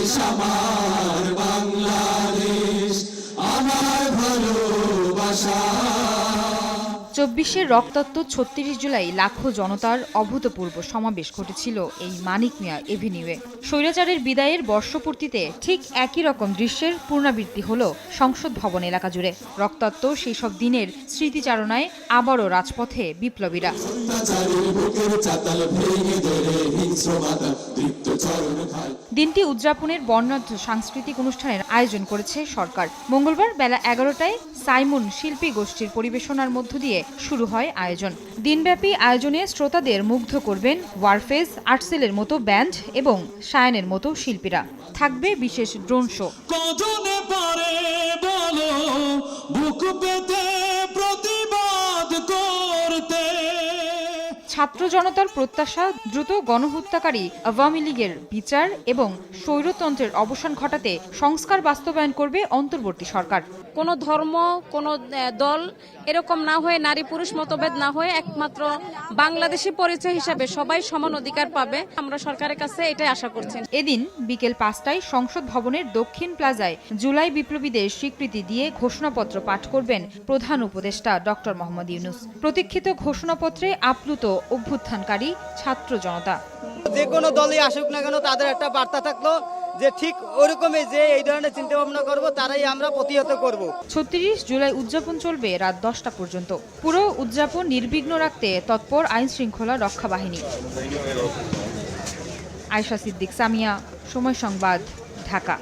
দেশ আমার বাংলাদেশ, আমার ভালোবাসা। ২৪শে রক্তাক্ত ৩৬ জুলাই লাখো জনতার অভূতপূর্ব সমাবেশ ঘটেছিল এই মানিক মিয়া এভিনিউয়ে। স্বৈরাচারের বিদায়ের বর্ষপূর্তিতে ঠিক একই রকম দৃশ্যের পুনরাবৃত্তি হল সংসদ ভবন এলাকা জুড়ে। রক্তাক্ত সেই সব দিনের স্মৃতিচারণায় আবারও রাজপথে বিপ্লবীরা। দিনটি উদযাপনের বর্ণাঢ্য সাংস্কৃতিক অনুষ্ঠানের আয়োজন করেছে সরকার। মঙ্গলবার বেলা ১১টায় সাইমন শিল্পী গোষ্ঠীর পরিবেশনার মধ্য দিয়ে শুরু হয় আয়োজন। দিনব্যাপী আয়োজনে শ্রোতাদের মুগ্ধ করবেন ওয়ারফেজ, আর্টসেলের মতো ব্যান্ড এবং শায়ানের মতো শিল্পীরা। থাকবে বিশেষ ড্রোন শো। ছাত্র জনতার প্রত্যাশা দ্রুত গণহত্যাকারী আওয়ামী লীগের বিচার এবং স্বৈরতন্ত্রের অবসান ঘটাতে সংস্কার বাস্তবায়ন করবে অন্তর্বর্তী সরকার। কোনো ধর্ম, কোনো দল এরকম না হয়ে, নারী পুরুষ মতভেদ না হয়ে একমাত্র বাংলাদেশি পরিচয় হিসাবে সবাই সমান অধিকার পাবে। আমরা সরকারের কাছে এটাই আশা করছি। এদিন বিকেল ৫টায় সংসদ ভবনের দক্ষিণ প্লাজায় জুলাই বিপ্লবীদের স্বীকৃতি দিয়ে ঘোষণাপত্র পাঠ করবেন প্রধান উপদেষ্টা ডক্টর মোহাম্মদ ইউনূস। প্রতীক্ষিত ঘোষণাপত্রে আপ্লুত অভ্যুত্থানকারী ছাত্র জনতা। যে কোনো দলই আসুক না কেন, তাদের একটা বার্তা থাকলো যে ঠিক ওরকমই যে এই ধরনের চিন্তা ভাবনা করবো, তারাই আমরা প্রতিহত করব। ৩৬ জুলাই উদযাপন চলবে রাত ১০টা পর্যন্ত। পুরো উদযাপন নির্বিঘ্ন রাখতে তৎপর আইন শৃঙ্খলা রক্ষা বাহিনী। আয়েশা সিদ্দিক, সামিয়া, সময় সংবাদ, ঢাকা।